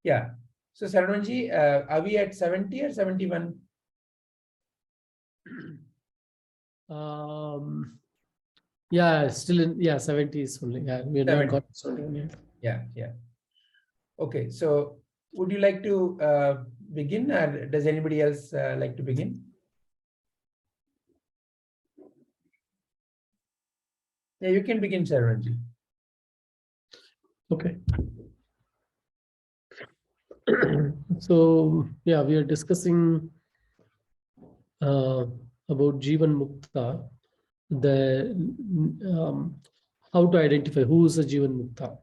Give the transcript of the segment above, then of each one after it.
Yeah. So Sarvanji, are we at 70 or 71? Yeah, still in 70s only. Yeah, we have not got yet. Yeah. Okay, so would you like to begin, or does anybody else like to begin? Yeah, you can begin, Sarvanji. Okay. So yeah, we are discussing about Jivan Mukta, the how to identify who is a Jivan Mukta,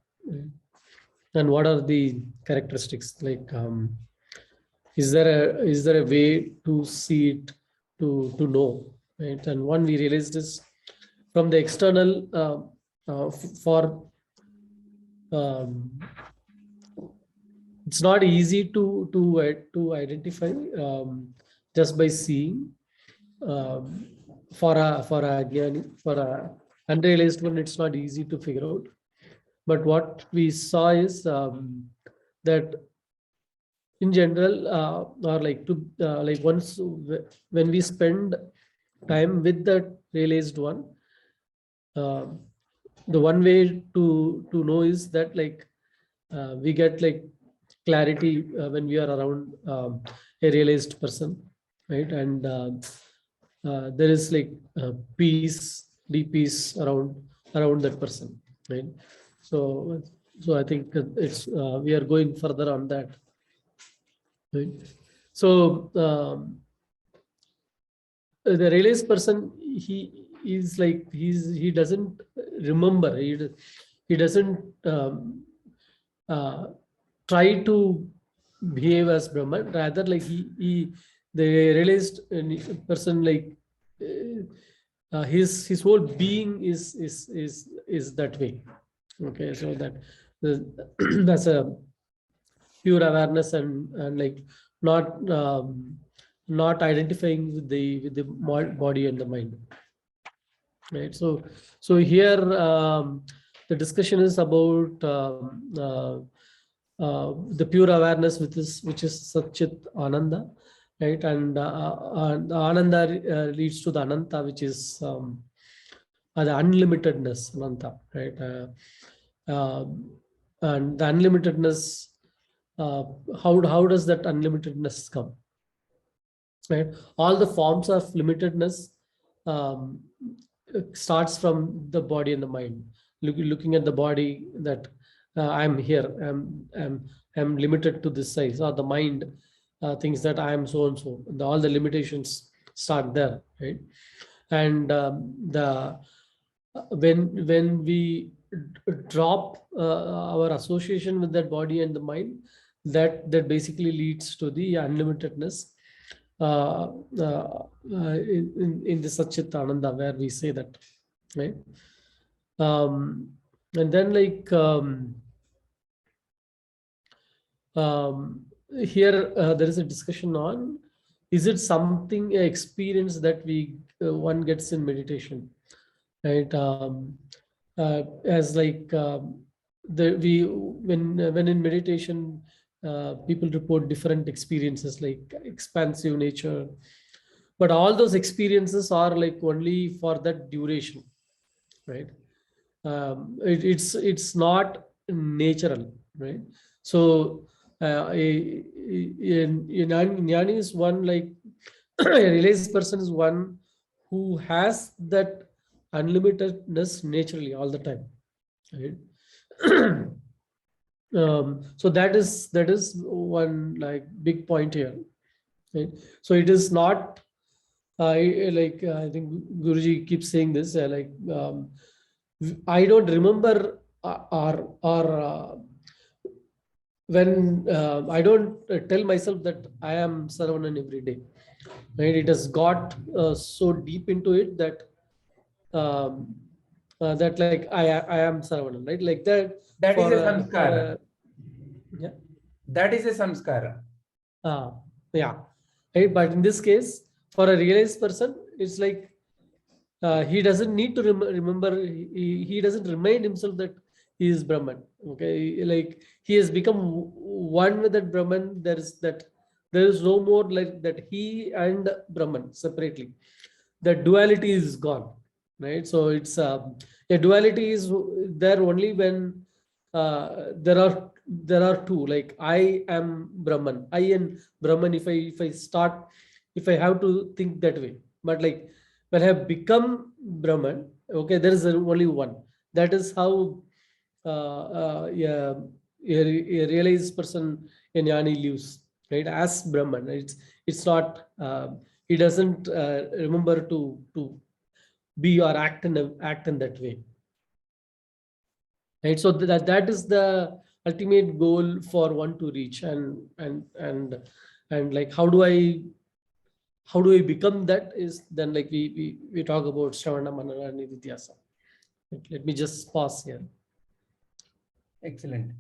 and what are the characteristics. Like, is there a way to see it, to know, right? And one we realized is from the external, for it's not easy to identify just by seeing. For a unrealized one, it's not easy to figure out. But what we saw is that in general, or like once when we spend time with the realized one, the one way to know is that, like, we get like clarity when we are around a realized person, right? And there is like peace, deep peace around that person, right? So I think it's we are going further on that, right? So the realized person, he is like, he doesn't remember, he doesn't try to behave as Brahman. Rather, like he the realized person, like his whole being is that way. Okay, so that that's a pure awareness, and like not identifying with the body and the mind, right? So here the discussion is about the pure awareness, which is Satchit Ananda, right? And the Ananda leads to the Ananta, which is the unlimitedness, Ananta, right? And the unlimitedness, how does that unlimitedness come, right? All the forms of limitedness um, starts from the body and the mind. Looking at the body, that I'm here, I'm limited to this size, or the mind thinks that I am so and so. All the limitations start there, right? And the when we drop our association with that body and the mind, that basically leads to the unlimitedness in the Satchit Ananda, where we say that, right? And then, like, here there is a discussion on, is it something, experience that one gets in meditation, right? As like when in meditation, people report different experiences, like expansive nature, but all those experiences are like only for that duration, right? It's not natural, right? So Jnani is one, like a realized person is one who has that unlimitedness naturally all the time, right? So that is one, like, big point here, right? So it is not I think Guruji keeps saying this, like, I don't remember, or when I don't tell myself that I am Saravanan every day, right? It has got so deep into it that that, like, I am Saravanan, right? Like that. That is a samskara. Yeah. That is a samskara. Yeah. Right? But in this case, for a realized person, it's like he doesn't need to remember. He doesn't remind himself that he is Brahman. Okay, like he has become one with that Brahman. There is no more like that he and Brahman separately. The duality is gone, right? So it's a duality is there only when there are two. Like I am Brahman, I and Brahman. If I have to think that way, but like when I have become Brahman, okay, there is only one. That is how yeah, a realized person in Jnani lives, right? As Brahman, it's not. He doesn't remember to be or act in that way, right? So that is the ultimate goal for one to reach, and like how do I become that is then like we talk about Shravana, Manana, and Nidhyasa. Let me just pause here. Excellent.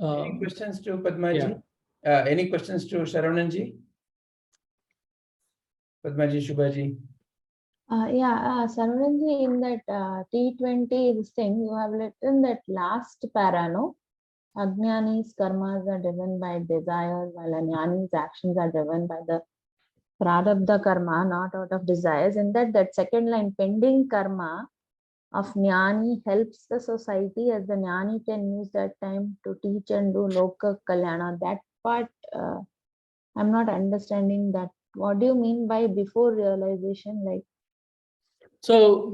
Any Um, questions to Padmaji? yeah. Any questions to Sharavananji? Padmaji, Shubhaji? Saravanan, in that T20 this thing, you have written that last para, no? Ajnani's karmas are driven by desires, while Jnani's actions are driven by the prarabdha karma, not out of desires. In that second line, pending karma of Jnani helps the society, as the Jnani can use that time to teach and do loka kalyana. That part, I'm not understanding that. What do you mean by before realization? Like, So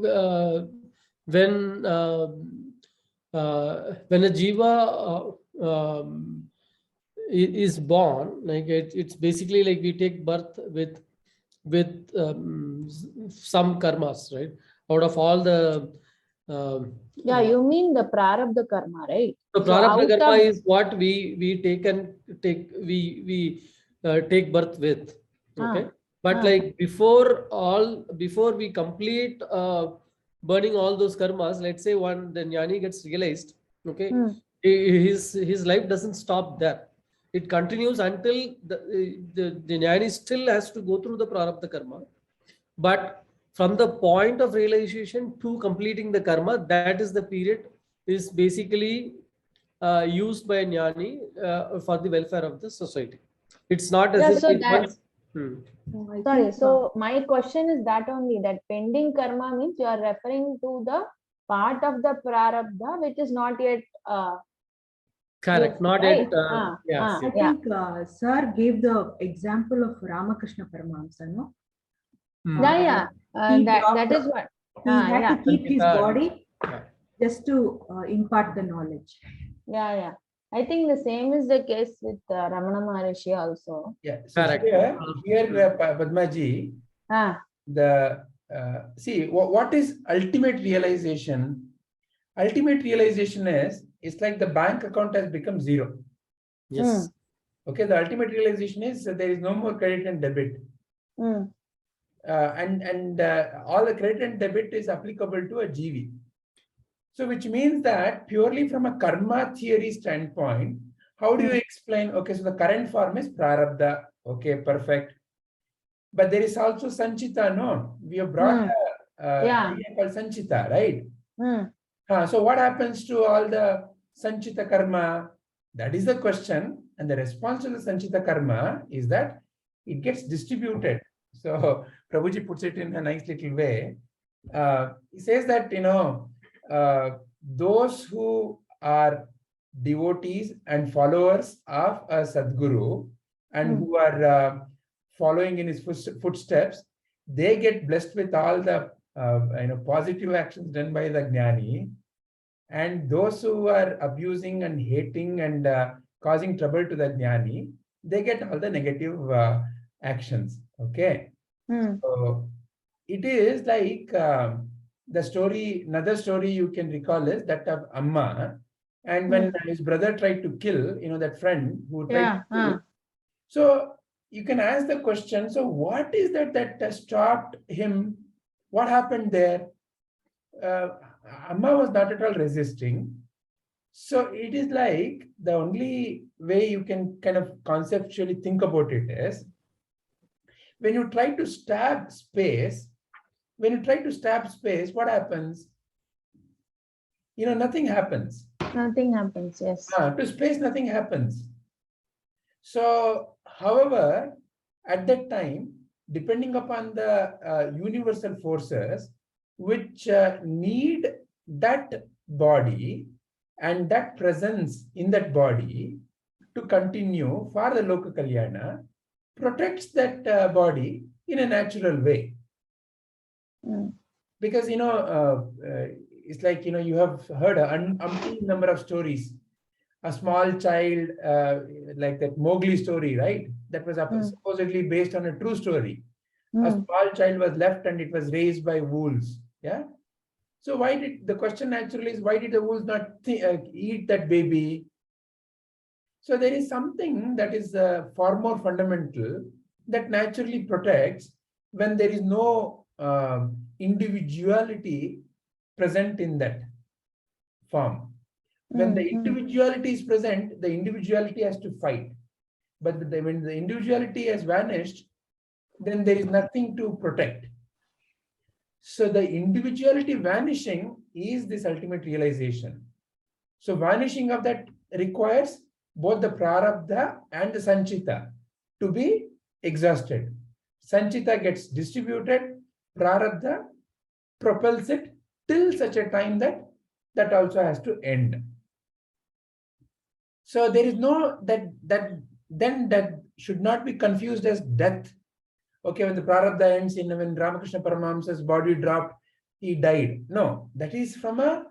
when a jiva is born, like it's basically like we take birth with some karmas, right? Out of all the yeah, you mean the prarabdha karma, right? so So prarabdha out karma of, is what we take birth with, okay? But like before we complete burning all those karmas, let's say the jnani gets realized, okay, his life doesn't stop there. It continues until the jnani still has to go through the prarabdha karma. But from the point of realization to completing the karma, that is the period is basically used by jnani for the welfare of the society. It's not as yeah, if so like that, once. I sorry, think, so my question is that only, that pending karma means you are referring to the part of the prarabdha which is not yet Correct, used, not right? yet. Yes, I yes. Yeah. think Sir gave the example of Ramakrishna Paramahamsa, no? Yeah, He that dropped, is what. he had Yeah. to keep his Sankita, body yeah. just to impart the knowledge. Yeah. I think the same is the case with Ramana Maharshi also. Yeah. So Correct. here, Padmaji, the see what is ultimate realization? Ultimate realization is it's like the bank account has become zero. Yes. Okay, the ultimate realization is that there is no more credit and debit. And all the credit and debit is applicable to a GV. So which means that purely from a karma theory standpoint, how do you explain? Okay, so the current form is prarabdha. Okay, perfect. But there is also sanchita, no? We have brought a idea called sanchita, right? So what happens to all the sanchita karma? That is the question. And the response to the sanchita karma is that it gets distributed. So Prabhuji puts it in a nice little way. He says that, those who are devotees and followers of a Sadguru and who are following in his footsteps, they get blessed with all the positive actions done by the Jnani. And those who are abusing and hating and causing trouble to the Jnani, they get all the negative actions. Okay. So it is like the story, another story you can recall is that of Amma. And when his brother tried to kill, that friend who tried to kill. So you can ask the question, so what is that stopped him? What happened there? Amma was not at all resisting. So it is like the only way you can kind of conceptually think about it is when you try to stab space, what happens? nothing happens. Nothing happens. Yes. To space, nothing happens. So, however, at that time, depending upon the universal forces which need that body and that presence in that body to continue for the Loka Kalyana, protects that body in a natural way. Mm. Because, it's like, you have heard an umpteen number of stories. A small child, like that Mowgli story, right? That was supposedly based on a true story. A small child was left and it was raised by wolves. Yeah. So the question naturally is, why did the wolves not eat that baby? So there is something that is far more fundamental that naturally protects when there is no individuality present in that form. When the individuality is present, the individuality has to fight. But when the individuality has vanished, then there is nothing to protect. So the individuality vanishing is this ultimate realization. So vanishing of that requires both the prarabdha and the sanchita to be exhausted. Sanchita gets distributed, prarabdha propels it till such a time that also has to end. So there is no that should not be confused as death. Okay, when the prarabdha ends, when Ramakrishna Paramahamsa's body dropped, he died. No, that is from a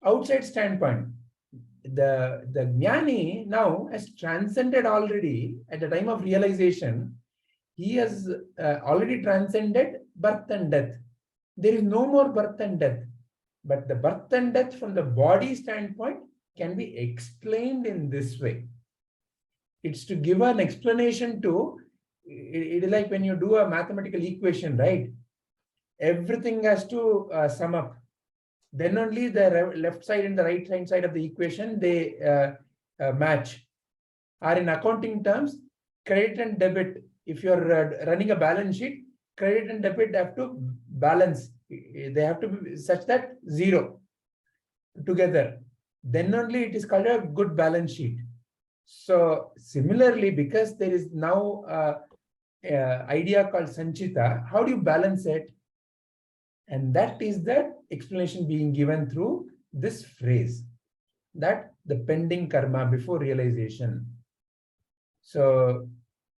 outside standpoint. The jnani now has transcended already at the time of realization. He has already transcended birth and death. There is no more birth and death. But the birth and death from the body standpoint can be explained in this way. It's to give an explanation to, it is like when you do a mathematical equation, right? Everything has to sum up. Then only the left side and the right hand side of the equation, they match. Or in accounting terms, credit and debit, if you're running a balance sheet, credit and debit have to balance. They have to be such that zero together. Then only it is called a good balance sheet. So similarly, because there is now idea called sanchita, how do you balance it? And that is the explanation being given through this phrase, that the pending karma before realization. So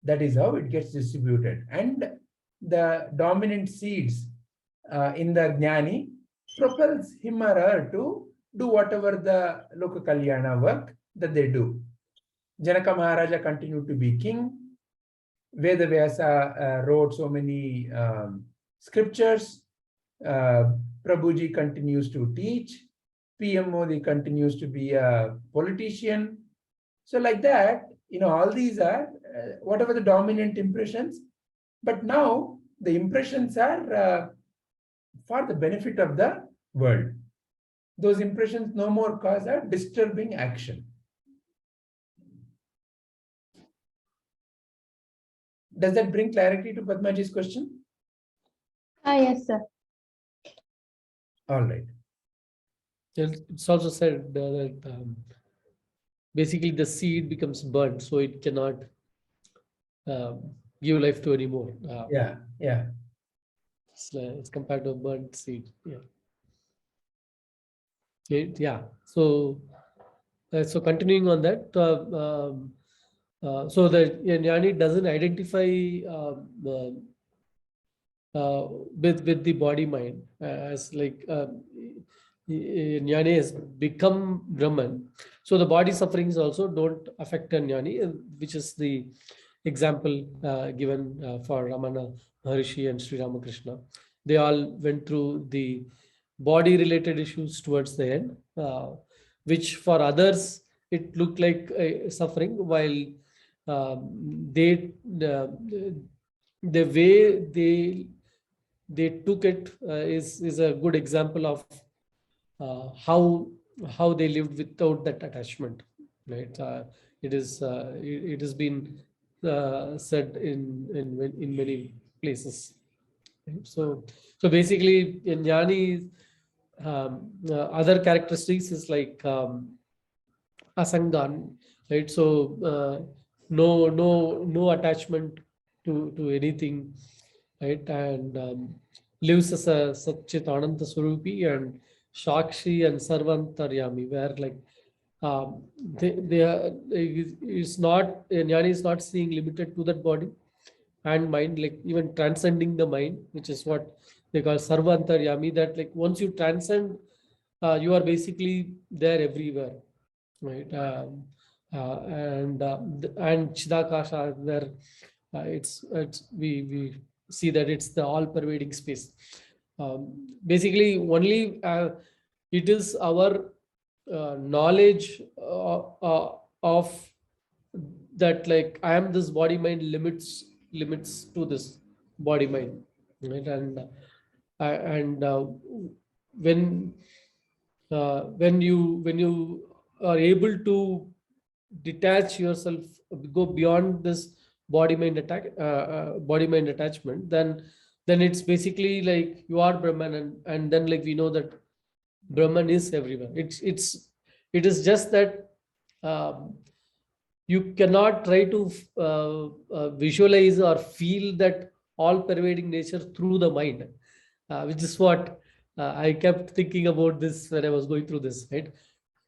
that is how it gets distributed. And the dominant seeds in the jnani propels him or her to do whatever the Loka Kalyana work that they do. Janaka Maharaja continued to be king. Vedavyasa wrote so many scriptures. Prabhuji continues to teach. PM Modi continues to be a politician. So like that, all these are whatever the dominant impressions. But now the impressions are for the benefit of the world. Those impressions no more cause a disturbing action. Does that bring clarity to Padmaji's question? Yes, sir. All right. It's also said that basically the seed becomes burnt, so it cannot give life to anymore. Yeah. It's compared to a burnt seed. Yeah. Yeah. So continuing on that, so the jnani doesn't identify with the body mind as like jnani has become Brahman. So the body sufferings also don't affect a jnani, which is the example given for Ramana, Maharshi, and Sri Ramakrishna. They all went through the body related issues towards the end, which for others it looked like suffering, while the way they took it is a good example of how they lived without that attachment, right? It has been said in many places. Right? So basically, in jnani, other characteristics is like asangan, right? So no attachment to anything, right? And lives as a Satchit Ananda Swarupi and Shakshi and Sarvantaryami, where like they are, it's not, Jnani is not seeing limited to that body and mind, like even transcending the mind, which is what they call Sarvantaryami, that like once you transcend, you are basically there everywhere, right? And Chidakasha, where it's we see that it's the all-pervading space. Basically, only it is our knowledge of that, like I am this body mind, limits to this body mind, right? And when you are able to detach yourself, go beyond this body mind attachment, then it's basically like you are Brahman, and then like we know that Brahman is everywhere. It is just that you cannot try to visualize or feel that all pervading nature through the mind, which is what I kept thinking about this when I was going through this, right?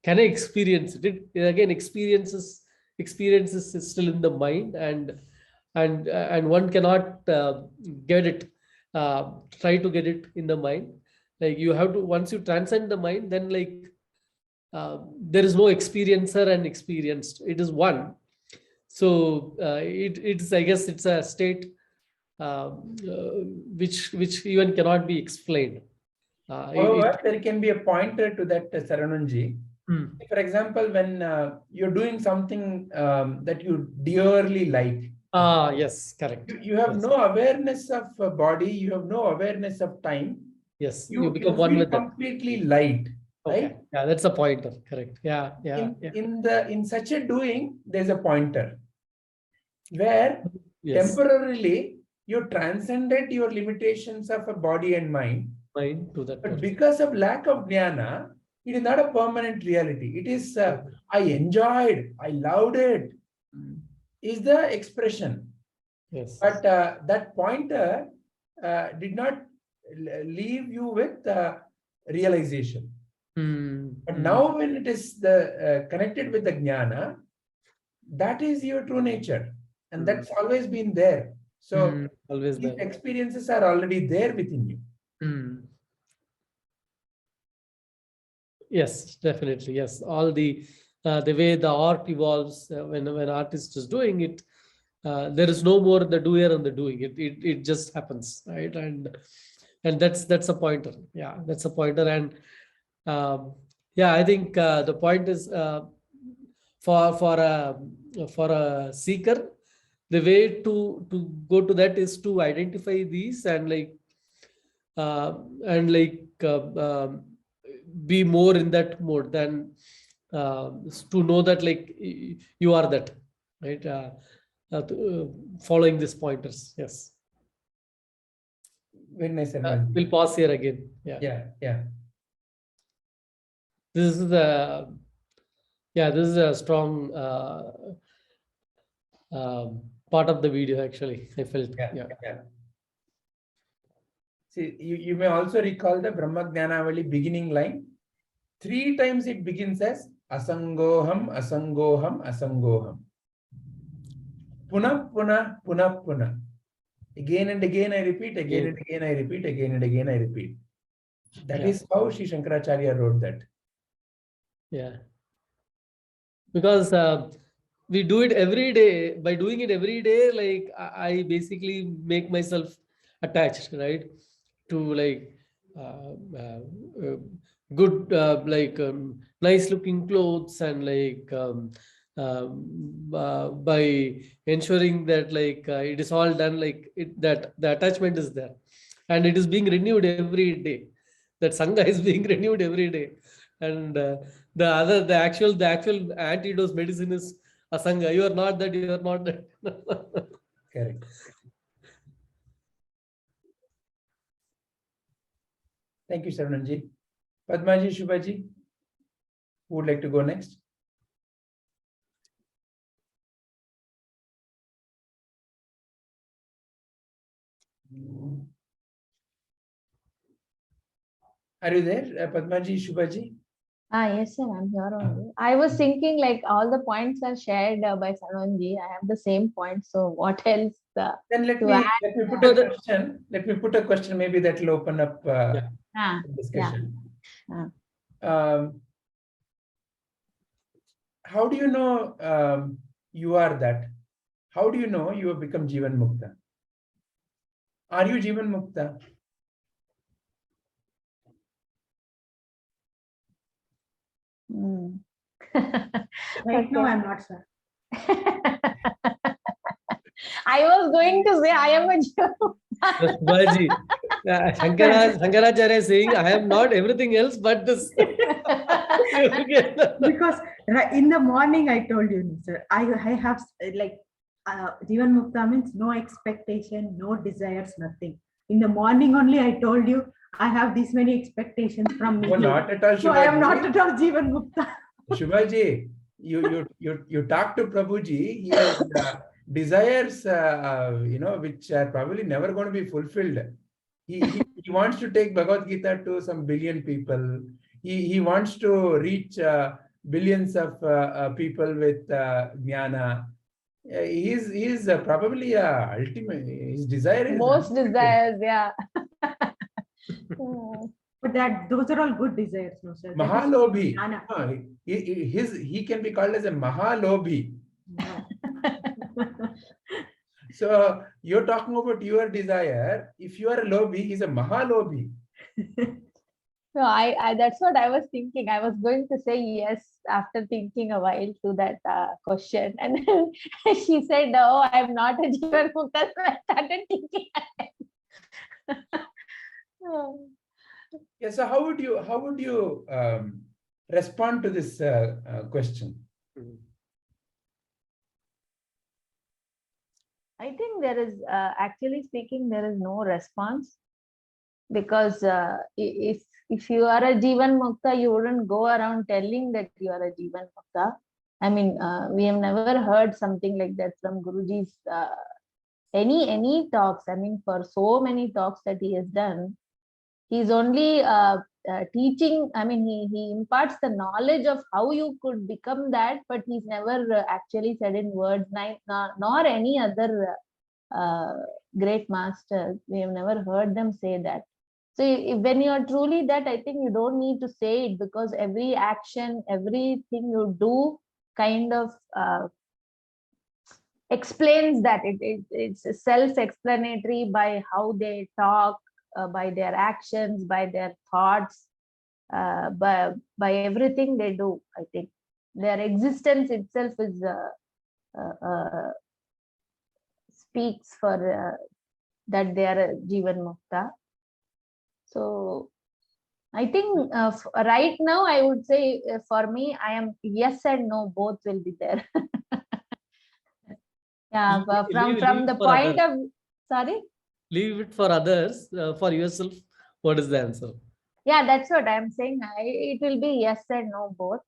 Can I experience it? Again, experiences is still in the mind, and one cannot get it, try to get it in the mind. Like you have to, once you transcend the mind, then like there is no experiencer and experienced. It is one. So it's, I guess it's a state which even cannot be explained. However, there can be a pointer to that, Sarananji. For example, when you're doing something that you dearly like. Yes, correct. You have yes. no awareness of body, you have no awareness of time. Yes, You become one feel with that. completely light, Okay. right? Yeah, that's a pointer. Correct. Yeah. In such a doing, there's a pointer where Yes. temporarily you transcended your limitations of a body and mind. Mind to that. But because of lack of jnana, it is not a permanent reality. It is, I enjoyed, I loved it, is the expression. Yes. But that pointer did not leave you with realization. But now when it is connected with the jnana, that is your true nature. And that's always been there. So always these there. experiences are already there within you. Yes, definitely. Yes, all the way the art evolves, when artist is doing it, there is no more the doer and the doing. It just happens, right? And that's a pointer. Yeah, that's a pointer. And yeah, I think the point is for a seeker, the way to go to that is to identify these and be more in that mode than to know that like you are that, right? Following these pointers. Yes. Very nice. We'll pause here again. Yeah. This is a strong part of the video, actually, I felt. Yeah. See, you may also recall the Brahma Jnanavali beginning line. 3 times it begins as Asangoham, Asangoham, Asangoham. Puna, Puna, Puna, Puna. Again and again I repeat, again and again I repeat, again and again I repeat. That is how Sri Shankaracharya wrote that. Yeah. Because we do it every day. By doing it every day, like I basically make myself attached, right, to like good, nice looking clothes, and by ensuring that it is all done, that the attachment is there, and it is being renewed every day. That sangha is being renewed every day, and the actual antidote medicine is asanga. You are not that. You are not that. Correct. Thank you, Sarananji. Padmaji, Shubhaji, who would like to go next? Are you there, Padmaji, Shubhaji? Yes, sir, I'm here only. I was thinking like all the points are shared by Sanonji. I have the same points. So what else? Then let To me add, put a question. Let me put a question. Maybe that will open up yeah. discussion. Yeah. How do you know you are that? How do you know you have become Jivan Mukta? Are you Jivan Mukta? Mm. Right now, Okay. I'm not, sir. I was going to say I am a Jew. Shubhaji, Shankaracharya is saying, I am not everything else but this. Because in the morning, I told you, sir, I have like Jivan Mukta means no expectation, no desires, nothing. In the morning only, I told you, I have this many expectations from me. No, not at all, So I am Shubhaji. not at all Jivan Mukta. Shubhaji, you talk to Prabhuji. He has desires, which are probably never going to be fulfilled. He wants to take Bhagavad Gita to some billion people. He wants to reach billions of people with jnana. He's probably ultimate. His desire is Most unlimited. desires, yeah. Mm. But those are all good desires, no, sir. That is Mahalobhi. jnana. No, he can be called as a Mahalobhi. No. So you're talking about your desire. If you are a lobhi, he's a Mahalobhi. No, I that's what I was thinking. I was going to say yes after thinking a while to that question. And then she said, "Oh, I'm not a Jivan Mukta." So I started thinking. Oh. Yeah. So how would you respond to this question? I think there is, actually speaking, there is no response, because if you are a Jivan Mukta, you wouldn't go around telling that you are a Jivan Mukta. I mean, we have never heard something like that from Guruji's any talks. I mean, for so many talks that he has done, he's only teaching. I mean, he imparts the knowledge of how you could become that, but he's never actually said in words, nor any other great masters. We have never heard them say that. So when you are truly that, I think you don't need to say it, because every action, everything you do kind of explains that. It's self-explanatory by how they talk, by their actions, by their thoughts, by everything they do. I think their existence itself is speaks for that they are a Jivan Mukta. So I think right now I would say for me, I am yes and no, both will be there. Yeah, from the point of, sorry? Leave it for others. For yourself, what is the answer? Yeah, that's what I'm saying. It will be yes and no, both,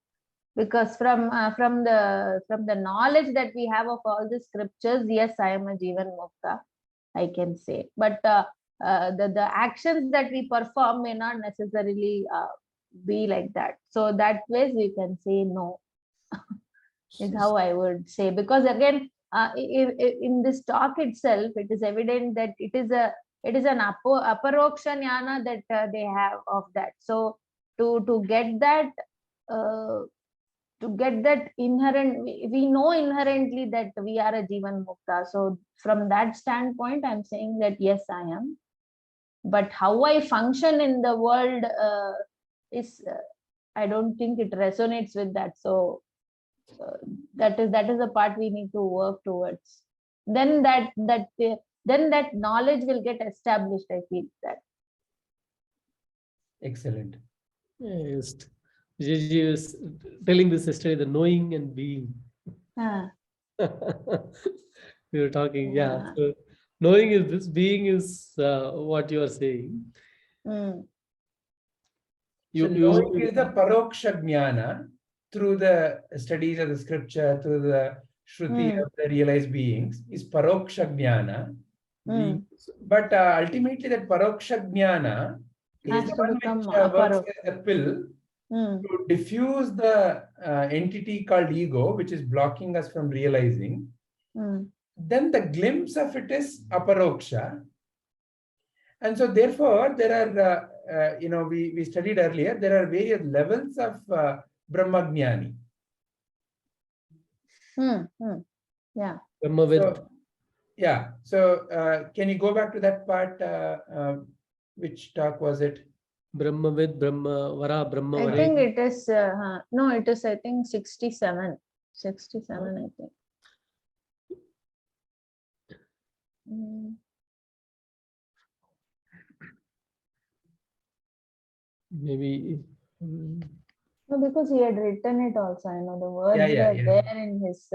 because from the knowledge that we have of all the scriptures, yes, I am a Jivan Mukta, I can say. But the actions that we perform may not necessarily be like that. So that way we can say no. Is how I would say, because again, in this talk itself, it is evident that it is an aparoksha jnana that they have of that. So to get that inherent, we know inherently that we are a Jivan Mukta. So from that standpoint, I'm saying that yes, I am. But how I function in the world is, I don't think it resonates with that. So that is the part we need to work towards. Then that knowledge will get established. I feel that. Excellent. Yes. Vijayji was telling this yesterday, the knowing and being. We were talking, yeah. So knowing is this, being is what you are saying. So knowing is the paroksha jnana through the studies of the scripture, through the shruti of the realized beings, is paroksha jnana. But ultimately, that paroksha jnana is the one which works as a pill to diffuse the entity called ego, which is blocking us from realizing. Then the glimpse of it is aparoksha. And so therefore, there are, we studied earlier, there are various levels of Brahmajnani. Yeah. Brahmavid. Yeah. So can you go back to that part? Which talk was it? Brahmavid, Brahmavara, Brahmavara. I think it is, no, it is, I think 67. 67, I think. Maybe. No, because he had written it also. I know the words were there in his.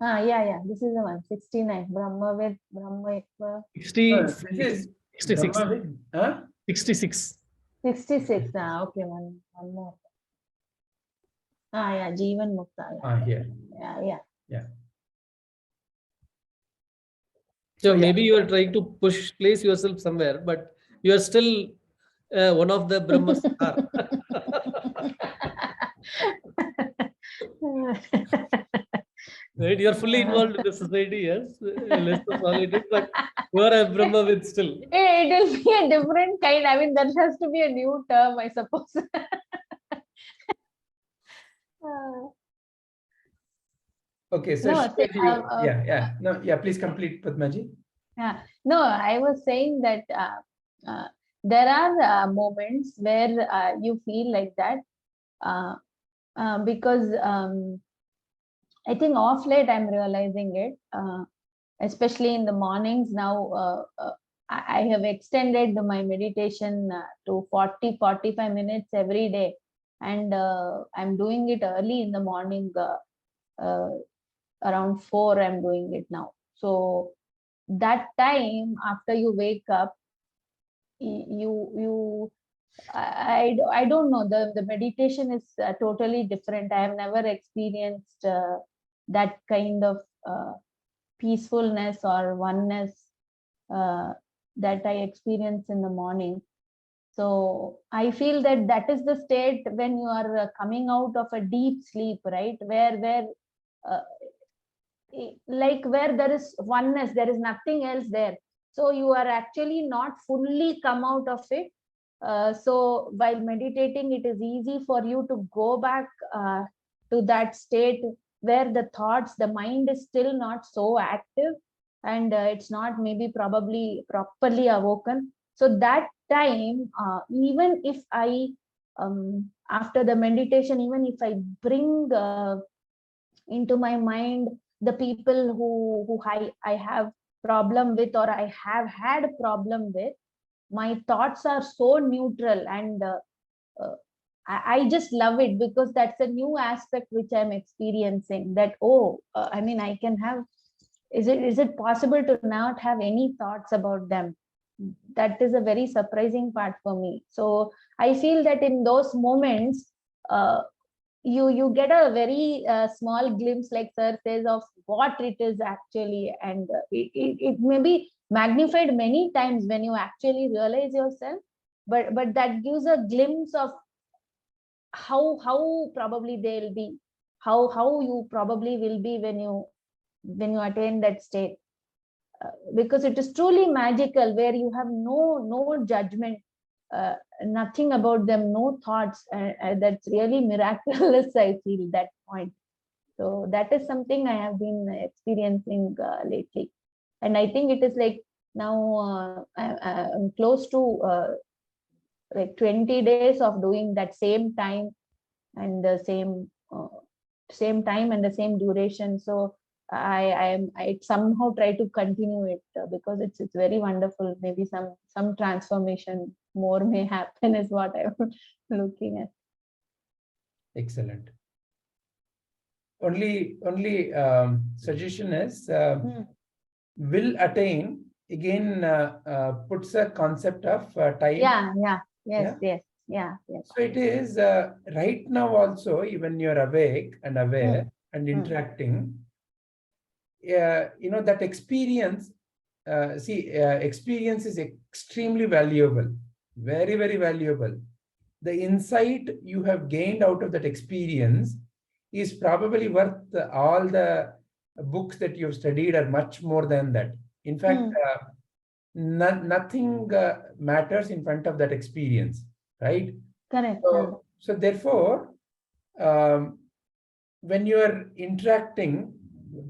This is the one. 69. Brahmavid, Brahma. 66. 66. 66. Okay, one more. Jivan Mukta. Here. Yeah. So maybe you are trying to place yourself somewhere, but you are still one of the Brahmas. Right? You are fully involved in the society, yes. Less of solitude, but you are a Brahmavid still. It will be a different kind. I mean, that has to be a new term, I suppose. Okay, so no, please complete, Padmaji. Yeah, no, I was saying that there are moments where you feel like that because I think off late I'm realizing it, especially in the mornings now. I have extended my meditation to 40-45 minutes every day, and I'm doing it early in the morning. Around 4 I'm doing it now. So that time after you wake up, I don't know, the meditation is totally different. I have never experienced that kind of peacefulness or oneness that I experience in the morning. So I feel that is the state when you are coming out of a deep sleep, right? Where there is oneness, there is nothing else there. So you are actually not fully come out of it. So while meditating, it is easy for you to go back to that state where the thoughts, the mind is still not so active, and it's not maybe probably properly awoken. So that time, even if I, after the meditation, even if I bring into my mind the people who I have problem with, or I have had a problem with, my thoughts are so neutral, and I just love it, because that's a new aspect which I'm experiencing, that I mean, I can have, is it possible to not have any thoughts about them? That is a very surprising part for me. So I feel that in those moments, you get a very small glimpse, like sir says, of what it is actually, and it may be magnified many times when you actually realize yourself, but that gives a glimpse of how probably they'll be, how you probably will be when you attain that state, because it is truly magical, where you have no judgment, nothing about them, no thoughts, that's really miraculous. I feel that point. So that is something I have been experiencing lately, and I think it is like now I'm close to like 20 days of doing that same time and the same time and the same duration. So I somehow try to continue it because it's very wonderful. Maybe some transformation more may happen is what I'm looking at. Excellent. Only suggestion is will attain again puts a concept of time. Yeah, yeah, yes, Yeah. yes, yeah, yes. So it is right now also, even you're awake and aware and interacting, that experience, experience is extremely valuable, very, very valuable. The insight you have gained out of that experience is probably worth all the books that you've studied, are much more than that. In fact, nothing matters in front of that experience, right? Correct. So therefore, when you are interacting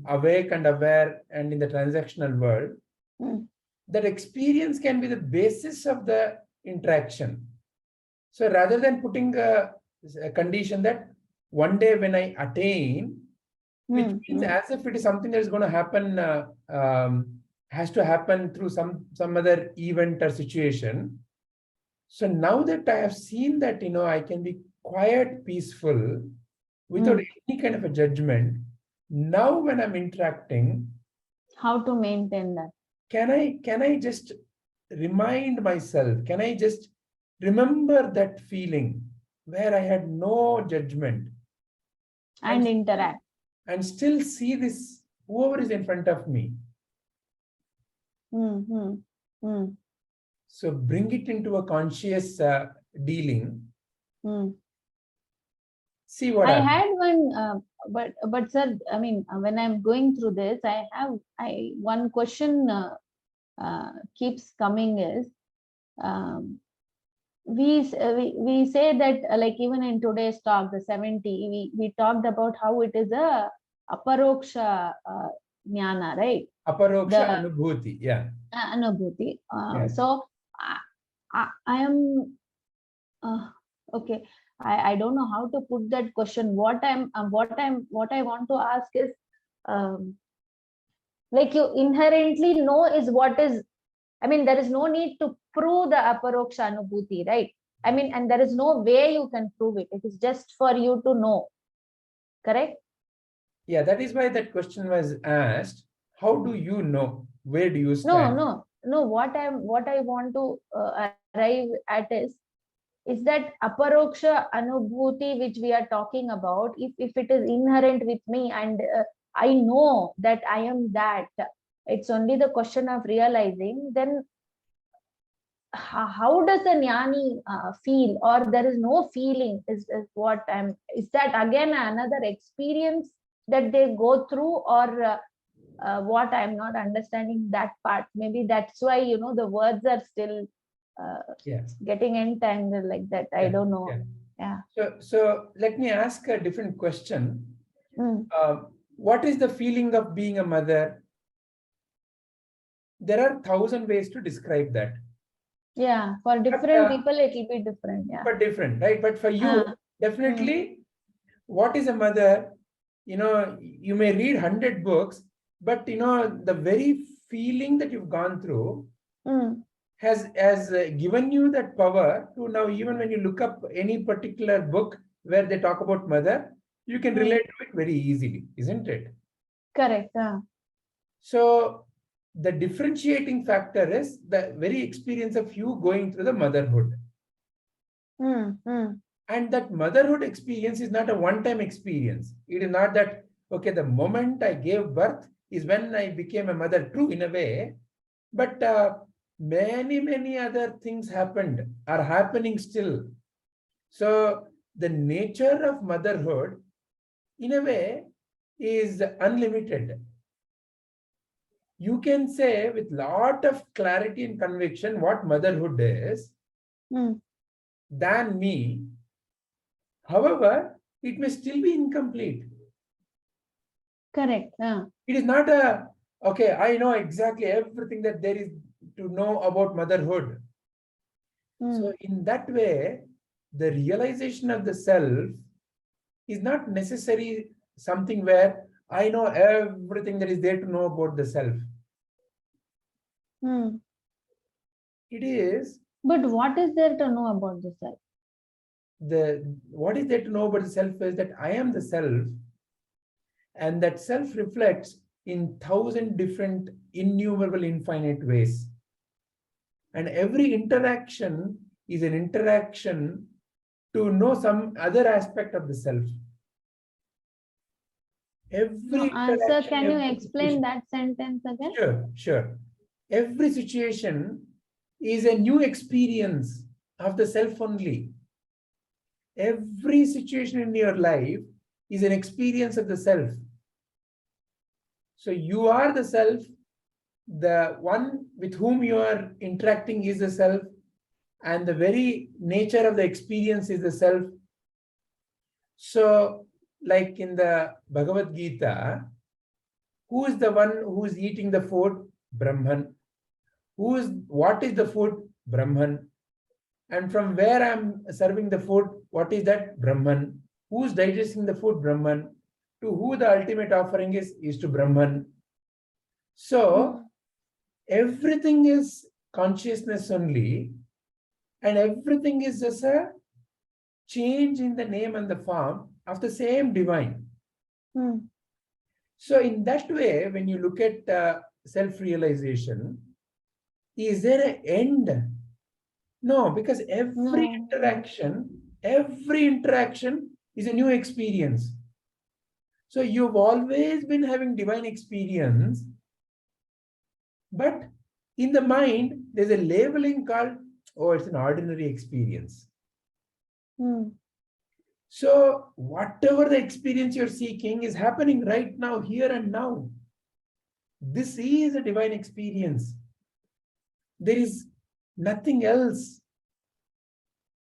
awake and aware and in the transactional world, that experience can be the basis of the interaction. So rather than putting a condition that one day when I attain, which means as if it is something that is going to happen, has to happen through some other event or situation. So now that I have seen that, I can be quiet, peaceful, without any kind of a judgment. Now when I'm interacting, how to maintain that? Can I just remind myself? Can I just remember that feeling where I had no judgment and interact and still see this whoever is in front of me? So bring it into a conscious dealing. See what I had one, but sir, I mean, when I'm going through this, one question keeps coming is, we say that like even in today's talk, the 70, we talked about how it is a aparoksha jnana, right? Aparoksha anubhuti, yeah. Anubhuti. Yes. So I am okay. I don't know how to put that question. What I want to ask is, like you inherently know is what is. I mean, there is no need to prove the aparoksha anubhuti, right? I mean, and there is no way you can prove it. It is just for you to know. Correct? Yeah, that is why that question was asked. How do you know? Where do you stand? No. What I want to arrive at is that aparoksha anubhuti which we are talking about. If it is inherent with me and I know that I am that, it's only the question of realizing. Then how does the jnani feel, or there is no feeling? Is that again another experience that they go through, or what? I'm not understanding that part. Maybe that's why the words are still getting entangled like that. I don't know. Yeah. So let me ask a different question. What is the feeling of being a mother? There are 1,000 ways to describe that. Yeah, for different people it will be different. Yeah. But different, right? But for you, definitely, what is a mother? You may read 100 books, but the very feeling that you've gone through has given you that power to now, even when you look up any particular book where they talk about mother, you can relate to it very easily, isn't it? Correct. So the differentiating factor is the very experience of you going through the motherhood. And that motherhood experience is not a one-time experience. It is not that, okay, the moment I gave birth is when I became a mother, true in a way, but many other things happened, are happening still. So the nature of motherhood, in a way, is unlimited. You can say with lot of clarity and conviction what motherhood is than me. However, it may still be incomplete. Correct. It is not okay, I know exactly everything that there is to know about motherhood. So in that way, the realization of the self is not necessarily something where I know everything that is there to know about the self. It is. But what is there to know about the self? What is there to know about the self is that I am the self, and that self reflects in 1,000 different innumerable infinite ways. And every interaction is an interaction to know some other aspect of the self. Every Sir, interaction, can you every explain situation- that sentence again? Sure. Every situation is a new experience of the self only. Every situation in your life is an experience of the self. So you are the self, the one with whom you are interacting is the self, and the very nature of the experience is the self. So, like in the Bhagavad Gita, who is the one who is eating the food? Brahman. What is the food? Brahman. And from where I'm serving the food, what is that? Brahman. Who's digesting the food? Brahman. To who the ultimate offering is to Brahman. So everything is consciousness only, and everything is just a change in the name and the form of the same divine. So in that way, when you look at self-realization, is there an end? No, because every interaction is a new experience. So you've always been having divine experience, but in the mind, there's a labeling called, oh, it's an ordinary experience. So whatever the experience you're seeking is happening right now, here and now. This is a divine experience. There is nothing else.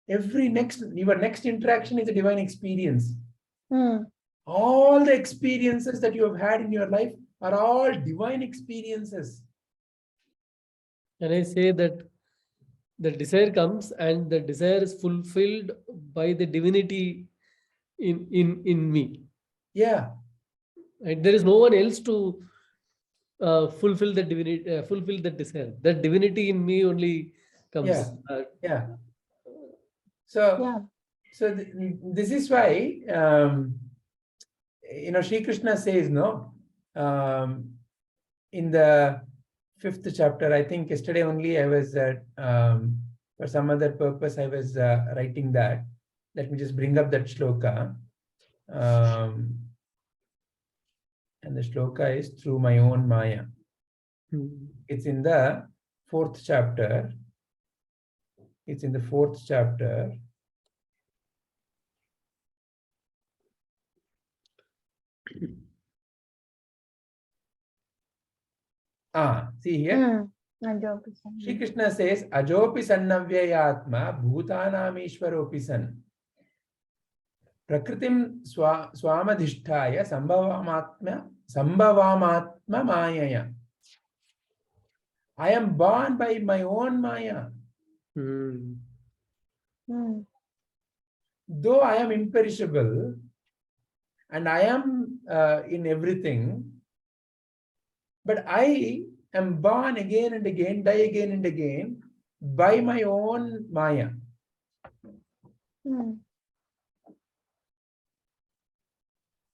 Your next interaction is a divine experience. All the experiences that you have had in your life are all divine experiences. Can I say that the desire comes and the desire is fulfilled by the divinity in me? Yeah. Right? There is no one else to fulfill the divinity, fulfill the desire. That divinity in me only comes. Yeah. So this is why Sri Krishna says, no, in the 5th chapter, I think yesterday only I was for some other purpose I was writing that. Let me just bring up that shloka. And the shloka is through my own Maya. It's in the 4th chapter. It's in the 4th chapter. See here. Shri Krishna says, Ajopi sannavyayatma bhutanam ishvaropi san. Prakritim swamadhishtaya sambhavamatma mayaya. I am born by my own Maya. Though I am imperishable and I am in everything, but I am born again and again, die again and again by my own Maya.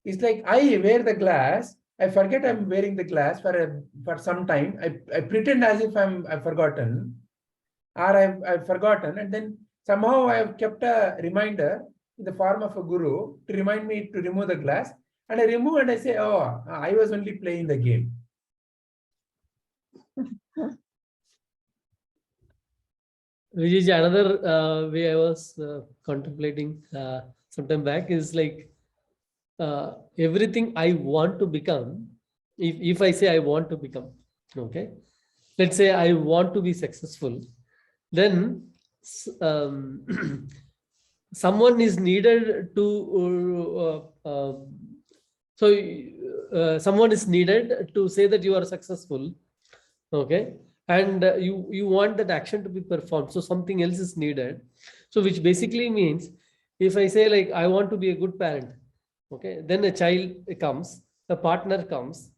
It's like I wear the glass. I forget I'm wearing the glass for some time. I pretend as if I've forgotten, or I've forgotten, and then somehow I have kept a reminder in the form of a guru to remind me to remove the glass. And I remove and I say, oh, I was only playing the game. Vijay, another way I was contemplating some time back is like everything I want to become. If I say I want to become, okay, let's say I want to be successful, then someone is needed to someone is needed to say that you are successful, okay, and you want that action to be performed, so something else is needed. So which basically means, if I say like I want to be a good parent, okay, then a child comes, a partner comes,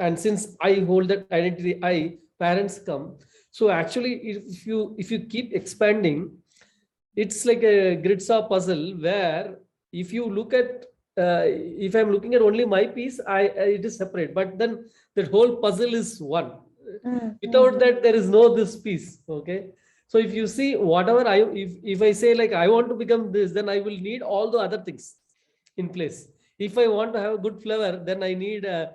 and since I hold that identity, parents come. So actually, if you keep expanding, it's like a gridsaw puzzle where if you look at if I'm looking at only my piece, it is separate. But then that whole puzzle is one. Without that, there is no this piece. Okay. So if you see whatever if I say like I want to become this, then I will need all the other things in place. If I want to have a good flower, then I need a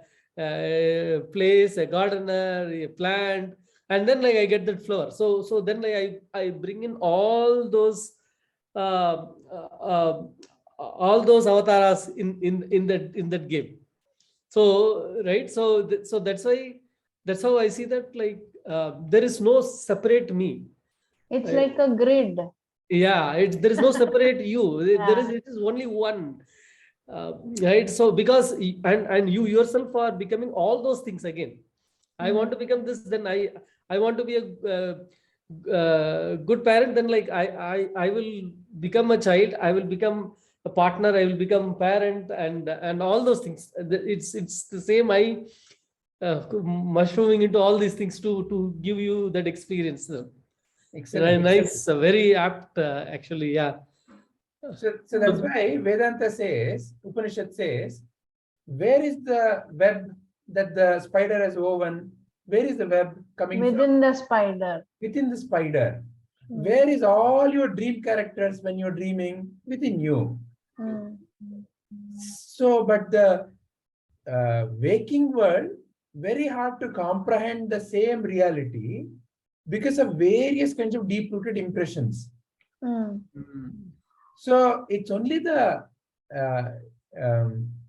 place, a gardener, a plant, and then like I get that flower. So then like I bring in all those uh, avatars in that game. So right, so that's why that's how I see that like there is no separate me. It's like a grid. Yeah, there is no separate you. It is only one. Right. So because and you yourself are becoming all those things again. I want to become this, then I want to be a good parent, then like I will become a child, I will become a partner, I will become parent, and all those things. It's the same. I mushrooming into all these things to give you that experience. Excellent. Nice, very apt, actually. Yeah. So that's why Vedanta says, Upanishad says, where is the web that the spider has woven? Where is the web coming from? Within the spider. Within the spider. Where is all your dream characters when you're dreaming? Within you. So, but the waking world, very hard to comprehend the same reality because of various kinds of deep-rooted impressions. So it's only the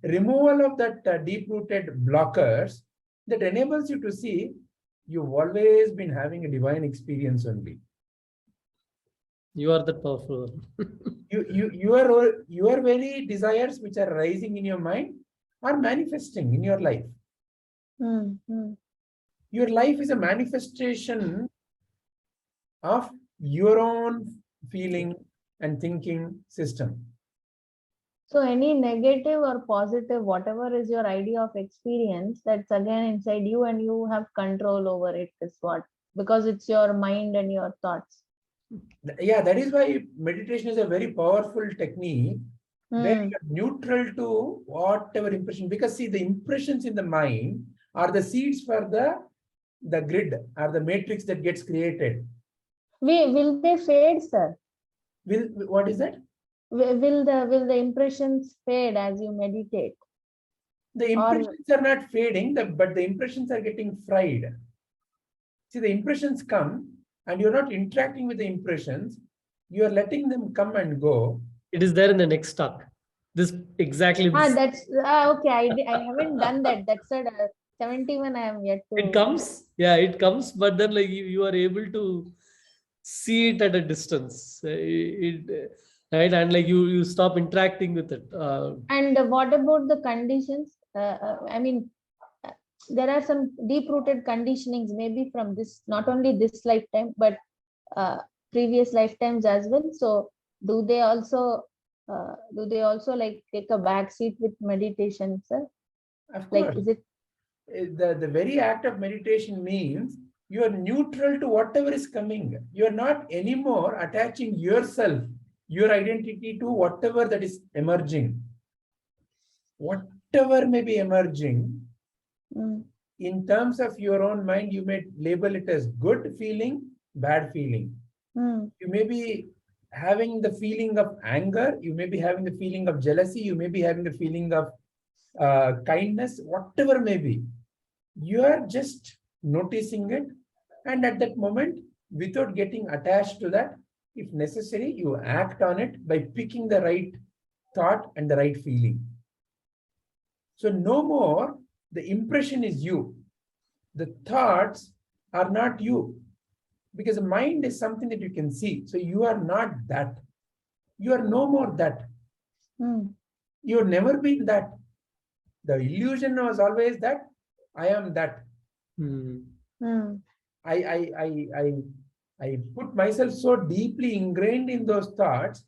removal of that deep-rooted blockers that enables you to see you've always been having a divine experience only. You are that powerful. Your very desires which are rising in your mind are manifesting in your life. Your life is a manifestation of your own feeling and thinking system. So any negative or positive, whatever is your idea of experience, that's again inside you and you have control over it, is what, because it's your mind and your thoughts. Yeah, that is why meditation is a very powerful technique where you're neutral to whatever impression, because see, the impressions in the mind are the seeds for the grid or the matrix that gets created. Will they fade, sir? What is that? Will the impressions fade as you meditate? The impressions are not fading, but the impressions are getting fried. See, the impressions come and you're not interacting with the impressions. You are letting them come and go. It is there in the next talk. This exactly. That's okay. I haven't done that. That's at 71. I am yet to. It comes. Yeah, it comes. But then like you are able to see it at a distance. Right, and like you stop interacting with it. And what about the conditions? I mean, there are some deep-rooted conditionings, maybe from this, not only this lifetime, but previous lifetimes as well. So, do they also like take a back seat with meditation, sir? Of course. Like, is it the very act of meditation means you are neutral to whatever is coming. You are not anymore attaching yourself, your identity to whatever that is emerging. Whatever may be emerging, in terms of your own mind, you may label it as good feeling, bad feeling. You may be having the feeling of anger, you may be having the feeling of jealousy, you may be having the feeling of kindness, whatever may be. You are just noticing it, and at that moment, without getting attached to that, if necessary, you act on it by picking the right thought and the right feeling. So no more the impression is you. The thoughts are not you, because the mind is something that you can see. So you are not that. You are no more that. You have never been that. The illusion was always that I am that. I put myself so deeply ingrained in those thoughts.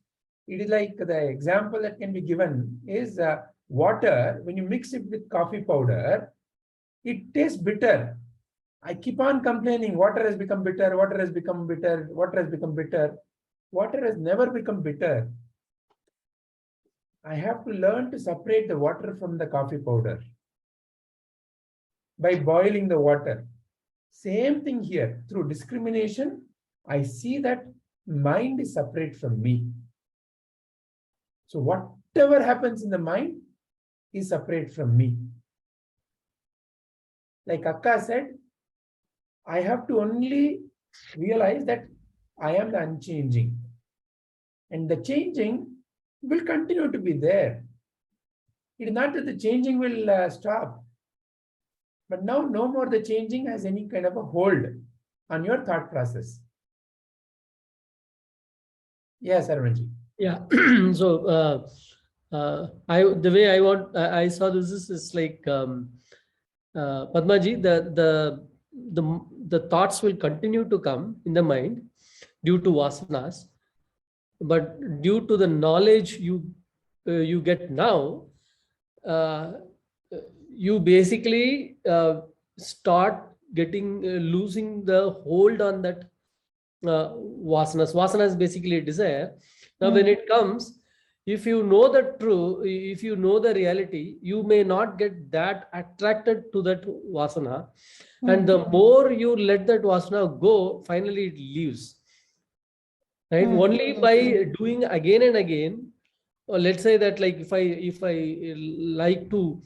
It is like the example that can be given is water. When you mix it with coffee powder, it tastes bitter. I keep on complaining, water has become bitter, water has become bitter, water has become bitter. Water has never become bitter. I have to learn to separate the water from the coffee powder by boiling the water. Same thing here. Through discrimination, I see that mind is separate from me. So whatever happens in the mind is separate from me. Like Akka said, I have to only realize that I am the unchanging. And the changing will continue to be there. It is not that the changing will stop. But now no more the changing has any kind of a hold on your thought process. Yes, Arvinji. Yeah. So the way I saw this is like Padmaji, the thoughts will continue to come in the mind due to vasanas, but due to the knowledge you get now, you basically start getting losing the hold on that vasanas. Vasana is basically a desire. Now, when it comes, if you know the truth, if you know the reality, you may not get that attracted to that vasana. And the more you let that vasana go, finally it leaves. Right? Only by doing again and again, or let's say that like if I like to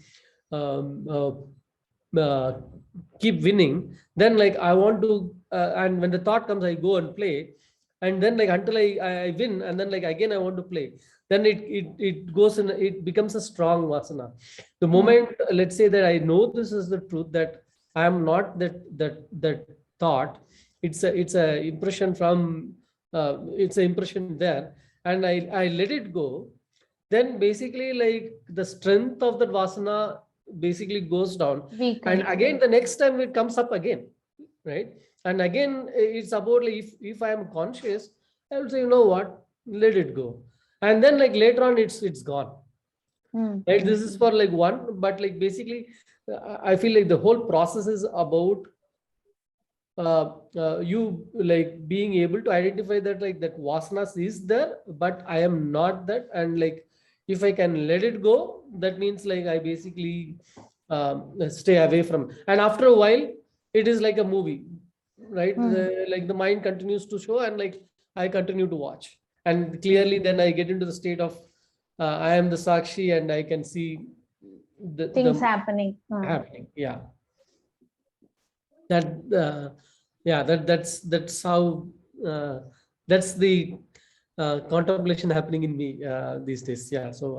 keep winning, then like I want to and when the thought comes, I go and play, and then like until I win, and then like again I want to play, then it goes and it becomes a strong vasana. The moment let's say that I know this is the truth, that I am not that thought, it's a impression from it's an impression there, and I let it go, then basically like the strength of that vasana basically goes down. And again the next time it comes up again, right? And again it's about like if I am conscious, I will say, you know what, let it go, and then like later on it's gone. Right? This is for like one, but like basically I feel like the whole process is about you like being able to identify that like that vasanas is there, but I am not that, and like if I can let it go, that means like I basically stay away from. And after a while, it is like a movie, right? Like the mind continues to show, and like I continue to watch, and clearly then I get into the state of I am the sakshi, and I can see the things happening. happening. Yeah. That yeah, that's how that's the contemplation happening in me these days. Yeah. So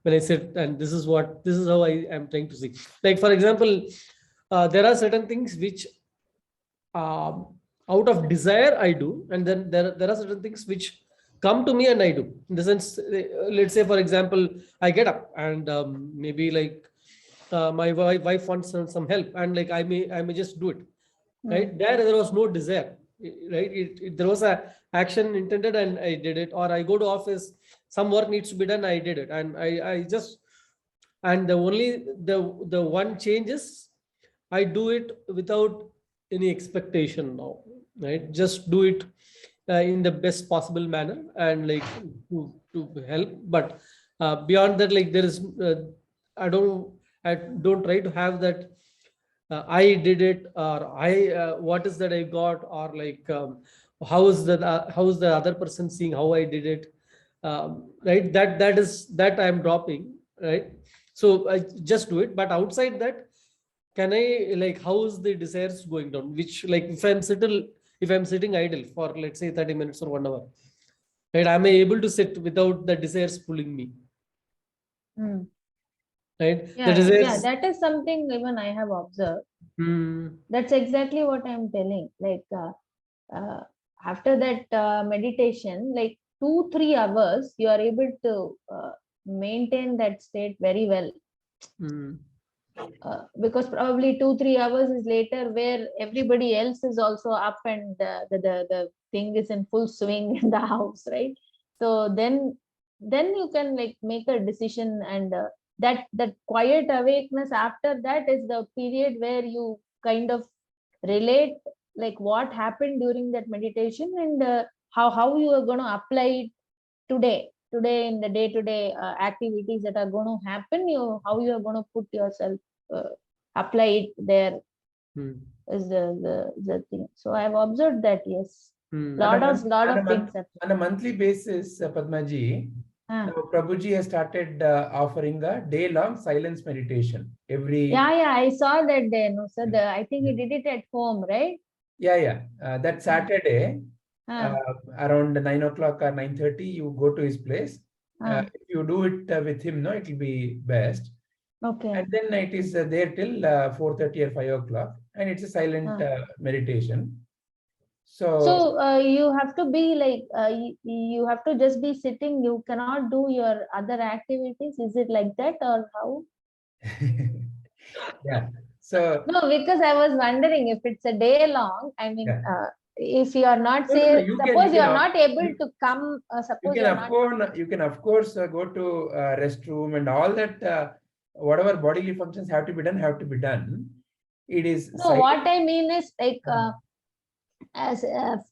when I said, and this is how I am trying to see. Like for example, there are certain things which out of desire I do, and then there are certain things which come to me and I do. In the sense, let's say for example, I get up and maybe like my wife wants some help, and like I may just do it. Right? There was no desire. Right? There was a action intended, and I did it. Or I go to office, some work needs to be done, I did it, and I just, and the one change is I do it without any expectation now. Right? Just do it in the best possible manner, and like to help. But beyond that, like there is I don't try to have that I did it, or I what is that I got, or like how is the other person seeing how I did it, right? That I am dropping, right? So I just do it. But outside that, can I, like, how is the desires going down? Which, like, if I'm sitting idle for, let's say, 30 minutes or 1 hour, right? Am I able to sit without the desires pulling me? Right? Yeah, The desires, yeah, that is something even I have observed. That's exactly what I'm telling. Like after that meditation, like 2-3 hours, you are able to maintain that state very well. Because probably 2-3 hours is later where everybody else is also up, and the thing is in full swing in the house, right? So then you can like make a decision, and that quiet awakeness after that is the period where you kind of relate like what happened during that meditation, and how you are going to apply it today. today in the day-to-day activities that are going to happen, how you are going to put yourself, apply it there is the thing. So I've observed that, yes. Lot of things. On a monthly basis, Padmaji, now Prabhuji has started offering a day-long silence meditation every. Yeah, I saw that day. No, sir. I think he did it at home, right? Yeah. That Saturday, around 9 o'clock or 9:30, you go to his place. If you do it with him, no, it will be best. Okay. And then it is there till 4:30 or 5 o'clock, and it's a silent meditation. So you have to be like, you have to just be sitting. You cannot do your other activities. Is it like that or how? Yeah. So no, because I was wondering if it's a day long. I mean, if you are not suppose you are not able to come. Suppose you can of course go to restroom and all that. Whatever bodily functions have to be done. It is. No, what I mean is like. As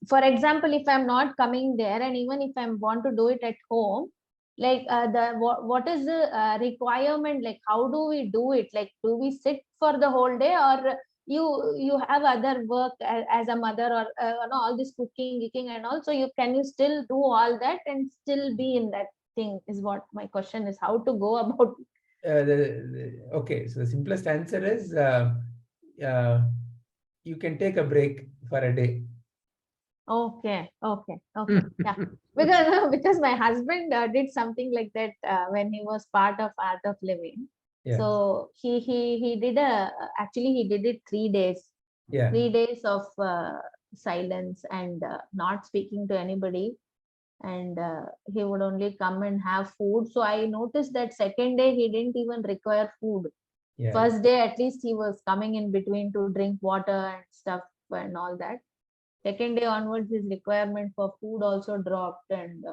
for example, if I'm not coming there, and even if I want to do it at home, like what is the requirement? Like, how do we do it? Like, do we sit for the whole day, or you have other work as a mother, or all this cooking and all? So can you still do all that and still be in that thing? Is what my question is. How to go about? Okay, so the simplest answer is you can take a break for a day. Okay. Yeah, because my husband did something like that when he was part of Art of Living. Yeah. So he did actually he did it 3 days. Yeah. 3 days of silence and not speaking to anybody, and he would only come and have food. So I noticed that second day he didn't even require food. Yeah. First day at least he was coming in between to drink water and stuff and all that. Second day onwards, his requirement for food also dropped, and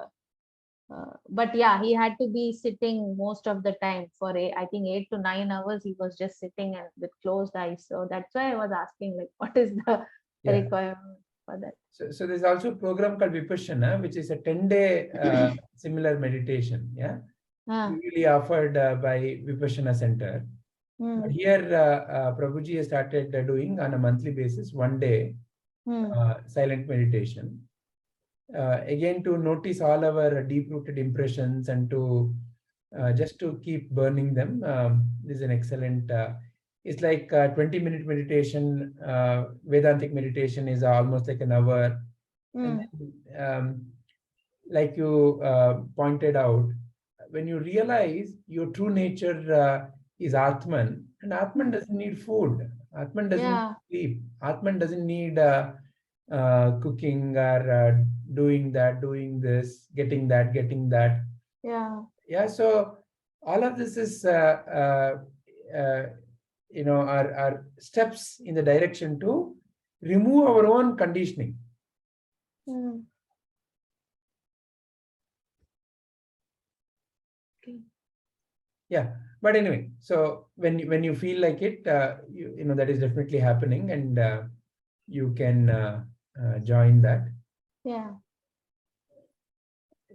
but yeah, he had to be sitting most of the time for I think 8 to 9 hours. He was just sitting and with closed eyes. So that's why I was asking, like, what is the requirement for that? So there's also a program called Vipassana, which is a 10-day similar meditation. Yeah, usually offered by Vipassana Center. But here, Prabhuji has started doing on a monthly basis 1 day. Silent meditation, again to notice all our deep-rooted impressions and to just to keep burning them. This is an excellent. It's like 20-minute meditation. Vedantic meditation is almost like an hour. And then, like you pointed out, when you realize your true nature is Atman, and Atman doesn't need food. Atman doesn't sleep. Atman doesn't need cooking or doing this, getting that. Yeah. So all of this is, are steps in the direction to remove our own conditioning. Okay. Yeah. But anyway, so when you feel like it, you know that is definitely happening, and you can join that. Yeah.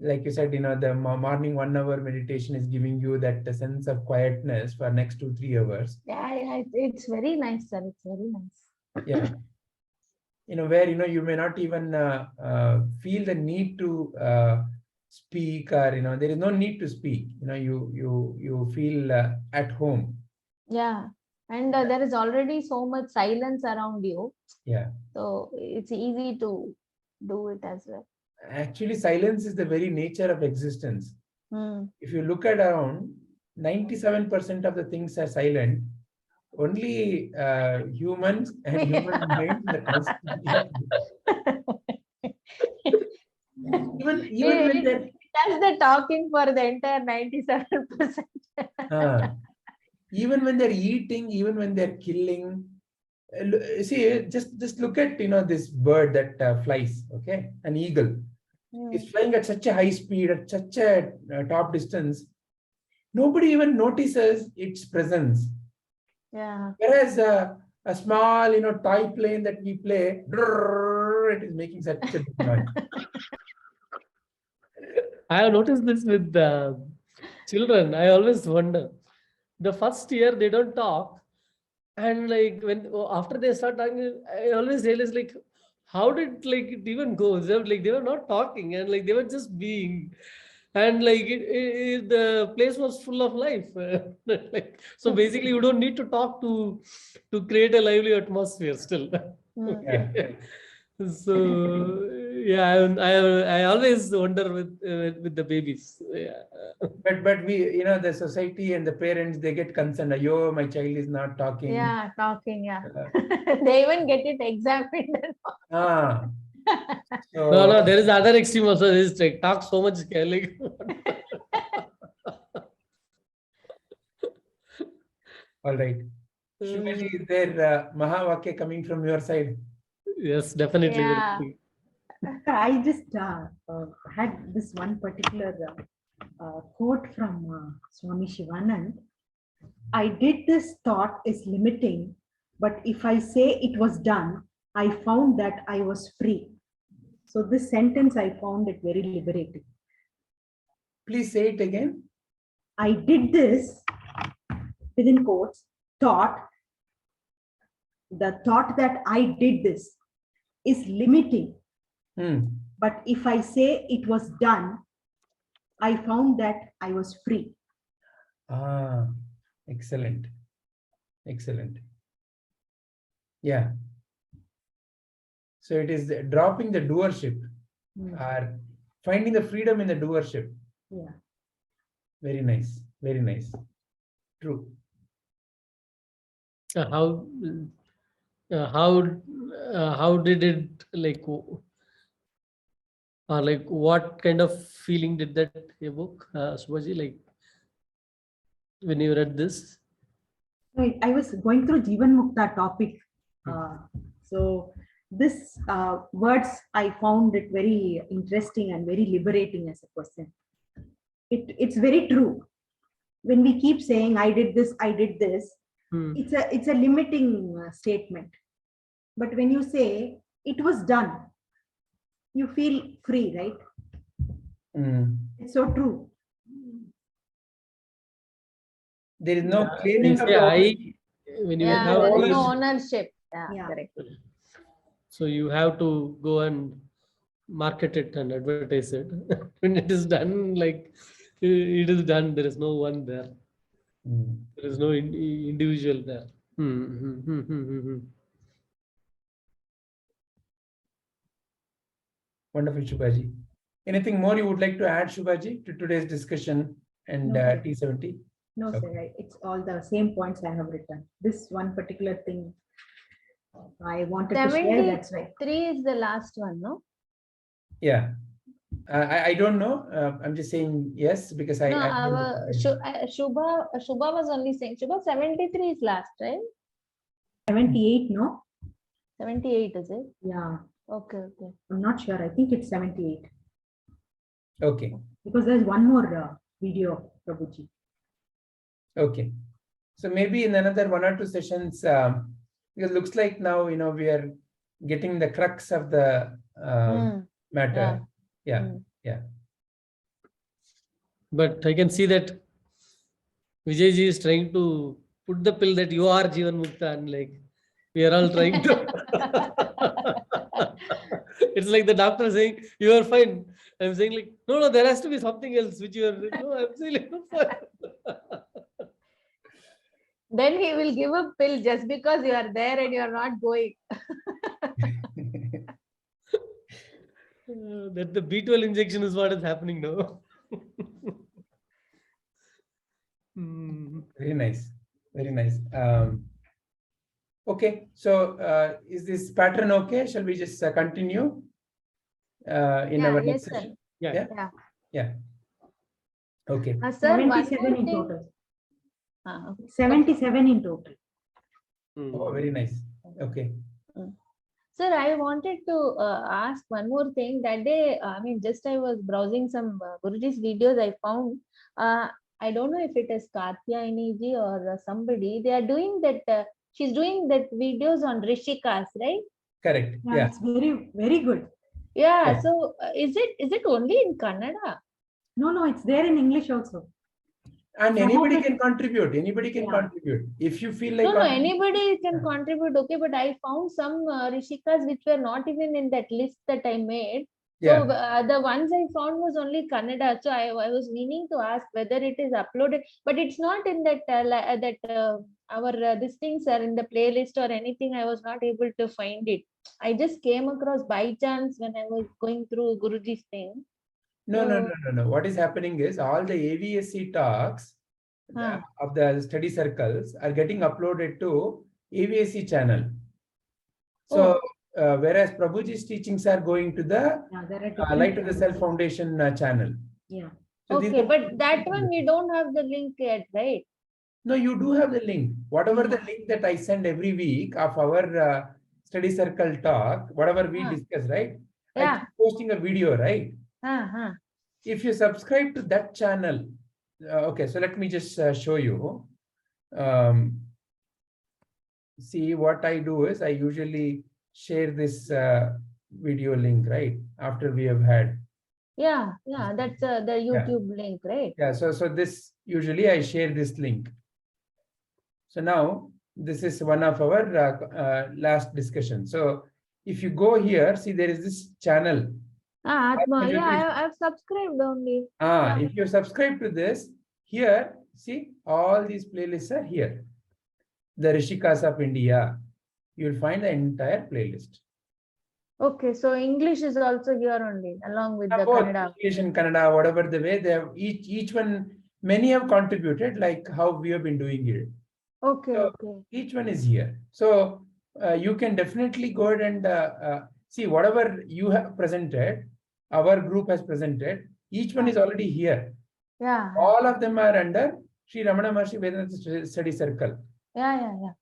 Like you said, the morning 1 hour meditation is giving you that sense of quietness for next 2-3 hours. Yeah, it's very nice, sir. It's very nice. Yeah. Where you may not even feel the need to speak, or there is no need to speak. You feel at home. Yeah, and there is already so much silence around you. Yeah. So it's easy to do it as well. Actually, silence is the very nature of existence. If you look at around, 97% of the things are silent. Only humans and human minds are constantly. Even when they're. That's the talking for the entire 97%. Even when they're eating, even when they're killing. See, just look at this bird that flies. Okay, an eagle. It's flying at such a high speed, at such a top distance. Nobody even notices its presence. Yeah. Whereas a small, toy plane that we play, it is making such a big noise. I have noticed this with children. I always wonder. The first year they don't talk, and like after they start talking, I always realize like, how did like it even go? They were not talking, and like they were just being, and like the place was full of life. Like, so basically, you don't need to talk to create a lively atmosphere. Still. Yeah. So yeah, I always wonder with the babies. Yeah. But we, the society and the parents, they get concerned. Yo, my child is not talking. Yeah, talking, yeah. Uh, They even get it examined. ah. No, there is other extreme also. There is like talk so much, like. All right. Shubhaji, is there Mahavakya coming from your side? Yes, definitely. Yeah. I just had this one particular quote from Swami Shivanand. I did this thought is limiting, but if I say it was done, I found that I was free. So this sentence, I found it very liberating. Please say it again. I did this, within quotes, thought. The thought that I did this is limiting. But if I say it was done, I found that I was free. Ah, excellent. Excellent. Yeah. So it is dropping the doership or finding the freedom in the doership. Yeah. Very nice. Very nice. True. How did it like? Like what kind of feeling did that evoke, Subhaji? Like when you read this? I was going through Jivan Mukta topic. So this words, I found it very interesting and very liberating as a person. It's very true. When we keep saying I did this, it's a limiting statement. But when you say it was done, you feel free, right? It's so true. There is no When claiming you of say the when you Yeah, have there is ownership. no ownership. Yeah, Yeah. correct. So you have to go and market it and advertise it. When it is done, like it is done. There is no one there. There is no individual there. Wonderful, Shubhaji. Anything more you would like to add, Shubhaji, to today's discussion and No, sir. T70? No, Okay. sir. It's all the same points I have written. This one particular thing I wanted to share. That's right. 3 is the last one, no? Yeah. I don't know. I'm just saying yes because No, Shubha was only saying, Shubha 73 is last, right? 78, no? 78 is it? Yeah. Okay. I'm not sure. I think it's 78. Okay. Because there's one more video, Prabhuji. Okay. So maybe in another 1 or 2 sessions, because it looks like now, we are getting the crux of the matter. Yeah. But I can see that Vijayji is trying to put the pill that you are Jivan Mukta, and like we are all trying to. It's like the doctor saying you are fine. I'm saying like no, there has to be something else which you are. No, I'm saying like, no, fine. Then he will give a pill just because you are there and you are not going. That the B12 injection is what is happening now. Very nice. Very nice. Okay. So is this pattern okay? Shall we just continue in our next session? Yeah. Okay. Sir, 77 in total. Okay. 77 in total. Oh, very nice. Okay. Sir, I wanted to ask one more thing. That day, just I was browsing some Guruji's videos. I found, I don't know if it is Katyayani ji or somebody. They are doing that. She's doing that videos on Rishikas, right? Correct. Yeah. It's very, very good. Yeah. So is it only in Kannada? No, it's there in English also. And Some of anybody it- can contribute. Anybody can Yeah. contribute. If you feel like No, anybody can Yeah. contribute. Okay, but I found some Rishikas which were not even in that list that I made. So Yeah. the ones I found was only Kannada. So I was meaning to ask whether it is uploaded, but it's not in that our these things are in the playlist or anything. I was not able to find it. I just came across by chance when I was going through Guruji's thing. No. What is happening is all the AVSC talks of the study circles are getting uploaded to AVSC channel. So whereas Prabhuji's teachings are going to the Yeah, there are different Light to the Self channels. Foundation channel. Yeah. So these Okay, are- but that one we don't have the link yet, right? No, you do have the link. Whatever the Yeah. link that I send every week of our study circle talk, whatever we discuss, right? I Yeah. keep posting a video, right? If you subscribe to that channel, okay, so let me just show you. See, what I do is I usually share this video link, right? After we have had. Yeah, that's the YouTube link, right? Yeah, so this usually I share this link. So now this is one of our last discussion. So if you go here, see there is this channel. Atma, usually- yeah, I've subscribed only. Yeah. If you subscribe to this, here, see all these playlists are here. The Rishikas of India, you'll find the entire playlist. Okay, so English is also here only, along with the Both Kannada. English and Kannada, whatever the way they have, each one, many have contributed, like how we have been doing it. Okay, So okay. each one is here. So you can definitely go ahead and see whatever you have presented, our group has presented, each one is already here. Yeah, All of them are under Sri Ramana Maharshi Vedanta Study Circle. yeah.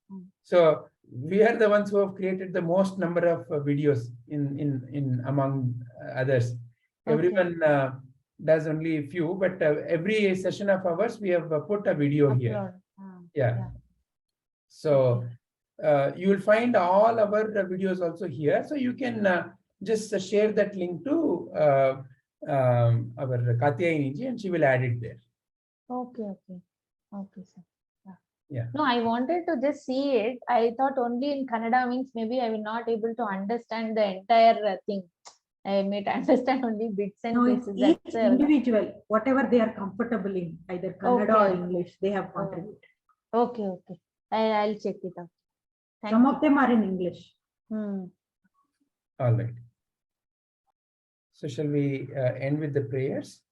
So we are the ones who have created the most number of videos in among others. Okay. Everyone does only a few, but every session of ours we have put a video here. Upload. Yeah. So you will find all our videos also here. So you can just share that link to our Katyayani ji and she will add it there. Okay, sir. Yeah. No, I wanted to just see it. I thought only in Kannada means maybe I will not able to understand the entire thing. I may understand only bits and No, it's pieces. each That's why I was- individual, whatever they are comfortable in, either Kannada or Okay. English, they have contributed. Okay. I'll check it out. Thank Some you. of them are in English. All right. So shall we end with the prayers?